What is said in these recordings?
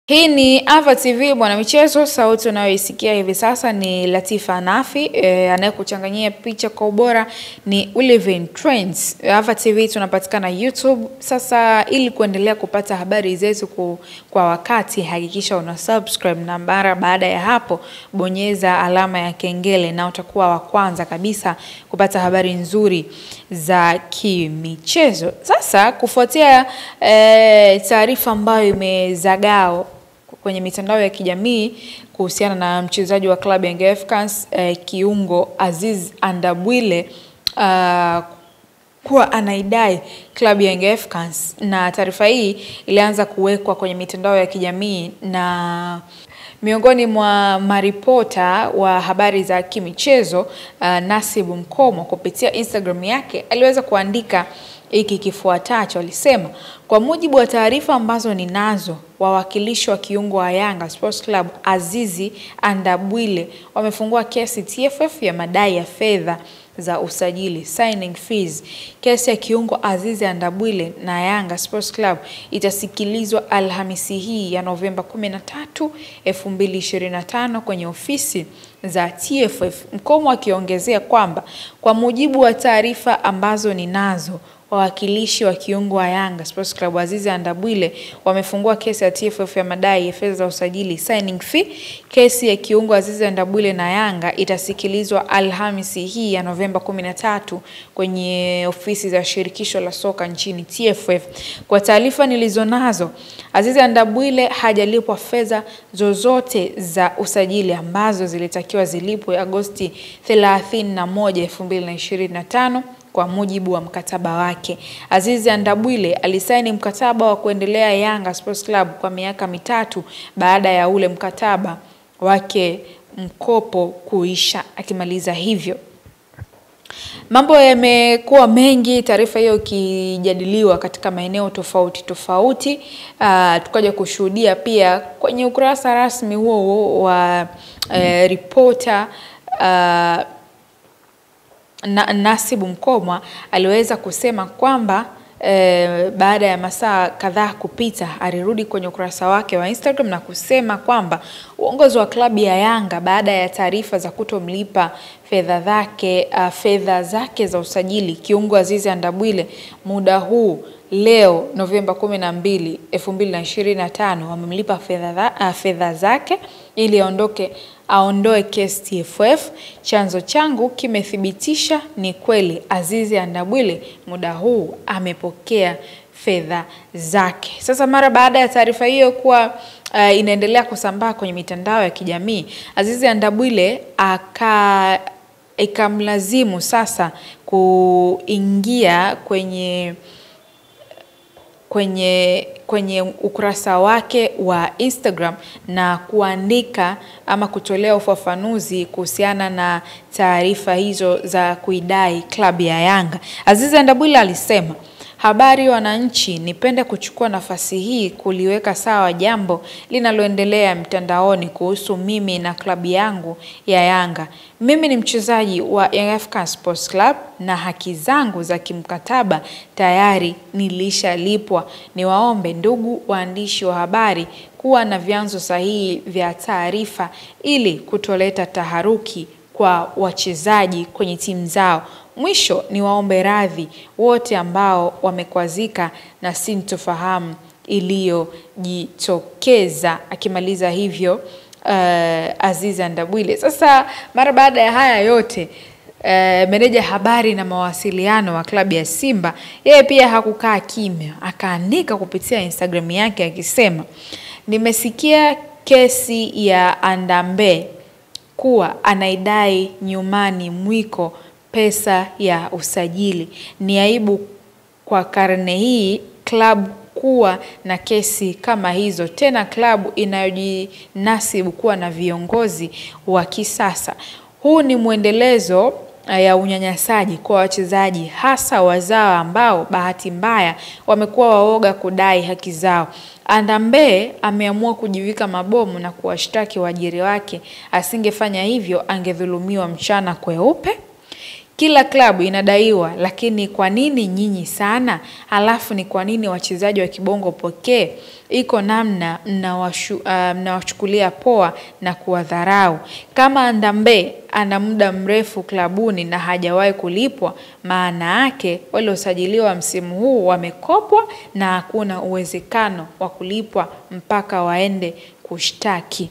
Hii ni Ava TV bwana michezo. Sauti unayoisikia hivi sasa ni Latifa Nafi. Anayekuchanganyia picha kwa ubora ni Ulevin Trends. Ava TV tunapatikana YouTube. Sasa ili kuendelea kupata habari zetu kwa wakati, hakikisha una subscribe, na mara baada ya hapo bonyeza alama ya kengele na utakuwa wa kwanza kabisa kupata habari nzuri za kimichezo. Sasa kufuatia taarifa ambayo imezagao kwenye mitandao ya kijamii kuhusiana na mchezaji wa klabu ya Young Africans kiungo Aziz Andabwile kuwa anaidai klabu ya Young Africans, na taarifa hii ilianza kuwekwa kwenye mitandao ya kijamii na miongoni mwa maripota wa habari za kimichezo Nasibu Mkomo kupitia Instagram yake aliweza kuandika hiki kifuatacho. Alisema, kwa mujibu wa taarifa ambazo ninazo, wawakilishi wa kiungo wa Yanga Sports Club Azizi Andabwile wamefungua kesi TFF ya madai ya fedha za usajili, signing fees. Kesi ya kiungo Azizi Andabwile na Yanga Sports Club itasikilizwa Alhamisi hii ya Novemba 13, 2025 kwenye ofisi za TFF. Mkomo akiongezea kwamba kwa mujibu wa taarifa ambazo ninazo, wawakilishi wa kiungo wa Yanga Sports Club Azizi Andabwile wamefungua kesi ya TFF ya madai ya fedha za usajili, signing fee. Kesi ya kiungo Azizi Andabwile na Yanga itasikilizwa Alhamisi hii ya Novemba 13 kwenye ofisi za shirikisho la soka nchini TFF. Kwa taarifa nilizonazo, Azizi Andabwile hajalipwa fedha zozote za usajili ambazo zilitakiwa zilipwe Agosti 31, 2025 kwa mujibu wa mkataba wake. Azizi Andabwile alisaini mkataba wa kuendelea Yanga Sports Club kwa miaka 3 baada ya ule mkataba wake mkopo kuisha. Akimaliza hivyo, mambo yamekuwa mengi, taarifa hiyo ikijadiliwa katika maeneo tofauti tofauti. Tukaja kushuhudia pia kwenye ukurasa rasmi huo wa reporter Nasibu Mkomo aliweza kusema kwamba baada ya masaa kadhaa kupita, alirudi kwenye ukurasa wake wa Instagram na kusema kwamba uongozi wa klabu ya Yanga, baada ya taarifa za kutomlipa fedha zake za usajili kiungo Azizi Andabwile muda huu leo Novemba 12, 2025, wamemlipa fedha zake ili aondoe kesi TFF. Chanzo changu kimethibitisha ni kweli Azizi Andabwile muda huu amepokea fedha zake. Sasa mara baada ya taarifa hiyo kuwa inaendelea kusambaa kwenye mitandao ya kijamii, Azizi Andabwile ikamlazimu sasa kuingia kwenye ukurasa wake wa Instagram na kuandika ama kutolea ufafanuzi kuhusiana na taarifa hizo za kuidai klabu ya Yanga. Azizi Andabwile alisema, habari wananchi, nipende kuchukua nafasi hii kuliweka sawa jambo linaloendelea mtandaoni kuhusu mimi na klabu yangu ya Yanga. Mimi ni mchezaji wa Young Africans Sports Club na haki zangu za kimkataba tayari nilishalipwa. Niwaombe ndugu waandishi wa habari kuwa na vyanzo sahihi vya taarifa ili kutoleta taharuki kwa wachezaji kwenye timu zao. Mwisho, niwaombe radhi wote ambao wamekwazika na sintofahamu iliyojitokeza. Akimaliza hivyo Azizi Andabwile. Sasa mara baada ya haya yote, meneja habari na mawasiliano wa klabu ya Simba yeye pia hakukaa kimya, akaandika kupitia Instagram yake akisema, nimesikia kesi ya Andambe kuwa anaidai nyumani mwiko pesa ya usajili. Ni aibu kwa karne hii klabu kuwa na kesi kama hizo, tena klabu inayojinasibu kuwa na viongozi wa kisasa. Huu ni mwendelezo ya unyanyasaji kwa wachezaji, hasa wazawa ambao bahati mbaya wamekuwa waoga kudai haki zao. Andambe ameamua kujivika mabomu na kuwashtaki waajiri wake. Asingefanya hivyo angedhulumiwa mchana kweupe. Kila klabu inadaiwa, lakini kwa nini nyinyi sana? Alafu ni kwa nini wachezaji wa kibongo pekee? Iko namna mnawachukulia poa na kuwadharau. Kama Ndambe ana muda mrefu klabuni na hajawahi kulipwa, maana yake wale usajiliwa msimu huu wamekopwa na hakuna uwezekano wa kulipwa mpaka waende kushtaki.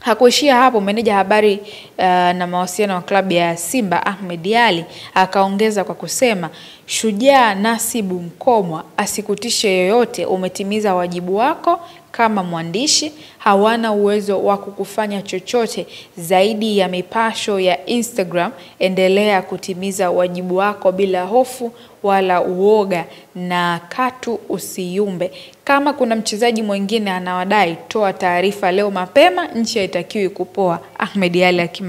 Hakuishia hapo, meneja habari na mawasiliano wa klabu ya Simba Ahmed Ally akaongeza kwa kusema, Shujaa Nasibu Mkomwa asikutishe yoyote, umetimiza wajibu wako kama mwandishi, hawana uwezo wa kukufanya chochote zaidi ya mipasho ya Instagram. Endelea kutimiza wajibu wako bila hofu wala uoga na katu usiyumbe. Kama kuna mchezaji mwingine anawadai, toa taarifa leo mapema, nchi haitakiwi kupoa. Ahmed Ally akimaliza.